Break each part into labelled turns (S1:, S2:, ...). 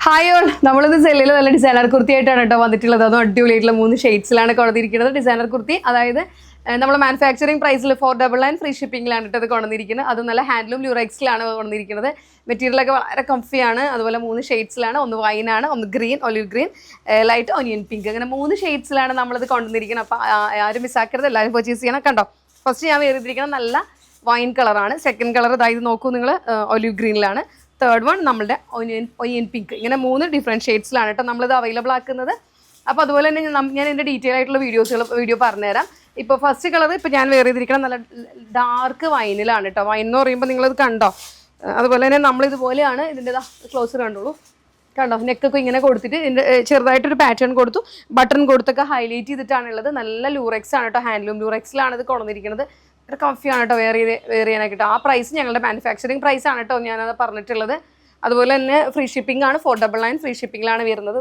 S1: Hi all, നമ്മളിത് സെല്ലിൽ നല്ല ഡിസൈനർ കുർത്തിയായിട്ടാണ് കേട്ടോ വന്നിട്ടുള്ളത്. അതും അടിപൊളിയായിട്ടുള്ള 3 ഷെയ്ഡ്സിലാണ് കൊണ്ടുവന്നിരിക്കുന്നത്. ഡിസൈനർ കുർത്തി, അതായത് നമ്മൾ മാനുഫാക്ചറിങ് പ്രൈസിൽ 499 ഫ്രീ ഷിപ്പിംഗിലാണ് കേട്ടോ ഇത് കൊണ്ടുവന്നിരിക്കുന്നത്. അതും നല്ല ഹാൻഡ്ലൂം ല്യൂറെക്സിലാണ് കൊണ്ടുവന്നിരിക്കുന്നത്. മെറ്റീരിയലൊക്കെ വളരെ കംഫിയാണ്. അതുപോലെ 3 ഷെയ്ഡ്സിലാണ്. ഒന്ന് വൈനാണ്, ഒന്ന് green, olive green, light onion pink, അങ്ങനെ 3 ഷെയ്ഡ്സിലാണ് നമ്മളിത് കൊണ്ടുവന്നിരിക്കുന്നത്. അപ്പോൾ ആരും മിസ്സാക്കരുത്, എല്ലാവരും പർച്ചേസ് ചെയ്യണം. കണ്ടോ, ഫസ്റ്റ് ഞാൻ വേറിയിരിക്കുന്നത് നല്ല വൈൻ കളറാണ്. സെക്കൻഡ് കളർ ഇതായത് നോക്കൂ നിങ്ങൾ, ഒലിവ് ഗ്രീനിലാണ്. തേർഡ് വൺ നമ്മളുടെ ഒനിയൻ പിങ്ക്. ഇങ്ങനെ 3 ഡിഫറെൻറ്റ് ഷെയ്ഡ്സിലാണ് കേട്ടോ നമ്മളിത് അവൈലബിൾ ആക്കുന്നത്. അപ്പോൾ അതുപോലെ തന്നെ ഞാൻ ഇതിൻ്റെ ഡീറ്റെയിൽ ആയിട്ടുള്ള വീഡിയോ പറഞ്ഞുതരാം. ഇപ്പോൾ ഫസ്റ്റ് കളർ ഇപ്പോൾ ഞാൻ വേറെ ചെയ്തിരിക്കണം നല്ല ഡാർക്ക് വൈനിലാണ് കേട്ടോ. വൈൻ എന്ന് പറയുമ്പോൾ നിങ്ങളിത് കണ്ടോ. അതുപോലെ തന്നെ നമ്മളിതുപോലെയാണ് ഇതിൻ്റെ ക്ലോസർ കണ്ടോളൂ. കണ്ടോ, നെക്കൊക്കെ ഇങ്ങനെ കൊടുത്തിട്ട് ഇതിൻ്റെ ചെറുതായിട്ടൊരു പാറ്റേൺ കൊടുത്തു, ബട്ടൺ കൊടുത്തൊക്കെ ഹൈലൈറ്റ് ചെയ്തിട്ടാണുള്ളത്. നല്ല ലൂറെക്സ് ആണ് കേട്ടോ, ഹാൻഡ്ലൂം ലൂറെക്സിലാണ് ഇത് കൊണ്ടുവന്നിരിക്കുന്നത്. കംഫിയാണ് കേട്ടോ വെയർ ചെയ്യാനായിട്ട്. ആ പ്രൈസ് ഞങ്ങളുടെ മാനുഫാക്ചറിങ് പ്രൈസ് ആണ് കേട്ടോ ഞാനത് പറഞ്ഞിട്ടുള്ളത്. അതുപോലെ തന്നെ ഫ്രീ ഷിപ്പിംഗ് ആണ്, 499 ഫ്രീ ഷിപ്പിംഗിലാണ് വരുന്നത്.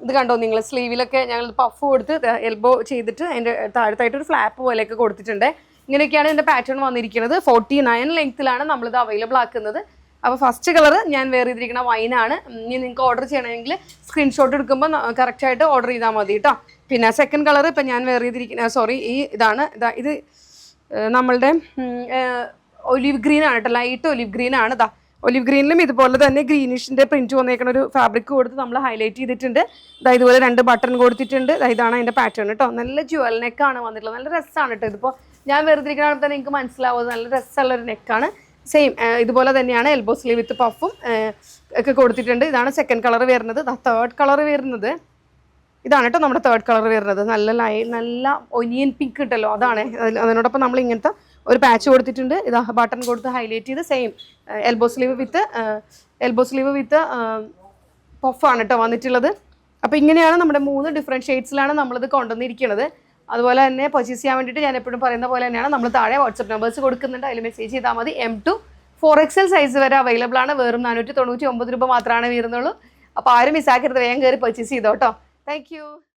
S1: ഇത് കണ്ടോ നിങ്ങൾ, സ്ലീവിലൊക്കെ ഞങ്ങൾ പഫ് കൊടുത്ത് എൽബോ ചെയ്തിട്ട് അതിൻ്റെ താഴത്തായിട്ടൊരു ഫ്ലാപ്പ് പോലെയൊക്കെ കൊടുത്തിട്ടുണ്ട്. ഇങ്ങനെയൊക്കെയാണ് ഇതിൻ്റെ പാറ്റേൺ വന്നിരിക്കുന്നത്. 49 ലെങ്ത്തിലാണ് നമ്മളിത് അവൈലബിൾ ആക്കുന്നത്. അപ്പോൾ ഫസ്റ്റ് കളർ ഞാൻ വെയർ ചെയ്തിരിക്കുന്ന വൈനാണ്. ഇനി നിങ്ങൾക്ക് ഓർഡർ ചെയ്യണമെങ്കിൽ സ്ക്രീൻഷോട്ട് എടുക്കുമ്പോൾ കറക്റ്റായിട്ട് ഓർഡർ ചെയ്താൽ മതി കേട്ടോ. പിന്നെ സെക്കൻഡ് കളർ ഇപ്പം ഞാൻ വെയർ ചെയ്തിരിക്കുന്ന ഇത് നമ്മളുടെ ഒലിവ് ഗ്രീൻ ആണ് കേട്ടോ, ലൈറ്റ് ഒലിവ് ഗ്രീൻ ആണ്. ഒലിവ് ഗ്രീനിലും ഇതുപോലെ തന്നെ ഗ്രീനിഷിൻ്റെ പ്രിൻറ്റ് വന്നേക്കുന്ന ഒരു ഫാബ്രിക് കൊടുത്ത് നമ്മൾ ഹൈലൈറ്റ് ചെയ്തിട്ടുണ്ട്. ഇതുപോലെ 2 ബട്ടൺ കൊടുത്തിട്ടുണ്ട്. ഇതാണ് അതിൻ്റെ പാറ്റേൺ കേട്ടോ. നല്ല ജ്വൽ നെക്കാണ് വന്നിട്ടുള്ളത്. നല്ല രസമാണ് കേട്ടോ. ഇതിപ്പോൾ ഞാൻ വെറുതെ തന്നെ നിങ്ങൾക്ക് മനസ്സിലാവുന്നത് നല്ല രസമുള്ളൊരു നെക്കാണ്. സെയിം ഇതുപോലെ തന്നെയാണ് എൽബോ സ്ലീവ് വിത്ത് പഫും ഒക്കെ കൊടുത്തിട്ടുണ്ട്. ഇതാണ് സെക്കൻഡ് കളർ വരുന്നത്. തേർഡ് കളർ വരുന്നത് ഇതാണ് കേട്ടോ. നമ്മുടെ തേർഡ് കളർ വരുന്നത് നല്ല ഒനിയൻ പിങ്ക് കിട്ടല്ലോ, അതാണ്. അതിനോടൊപ്പം നമ്മൾ ഇങ്ങനത്തെ ഒരു പാച്ച് കൊടുത്തിട്ടുണ്ട്. ബട്ടൺ കൊടുത്ത് ഹൈലൈറ്റ് ചെയ്ത് സെയിം എൽബോ സ്ലീവ് വിത്ത് പഫാണ് കേട്ടോ വന്നിട്ടുള്ളത്. അപ്പോൾ ഇങ്ങനെയാണ് നമ്മുടെ 3 ഡിഫറെൻറ്റ് ഷെയ്ഡ്സിലാണ് നമ്മളിത് കൊണ്ടുവന്നിരിക്കുന്നത്. അതുപോലെ തന്നെ പർച്ചേസ് ചെയ്യാൻ വേണ്ടിയിട്ട് ഞാൻ എപ്പോഴും പറയുന്ന പോലെ തന്നെയാണ് നമ്മൾ താഴെ വാട്സപ്പ് നമ്പേഴ്സ് കൊടുക്കുന്നുണ്ട്. അതിൽ മെസ്സേജ് ചെയ്താൽ മതി. M to 4XL സൈസ് വരെ അവൈലബിൾ ആണ്. വെറും 499 രൂപ മാത്രമാണ് വരുന്നുള്ളൂ. അപ്പോൾ ആരും മിസ്സാക്കരുത്, വേഗം കയറി പർച്ചേസ് ചെയ്തോ കേട്ടോ. Thank you.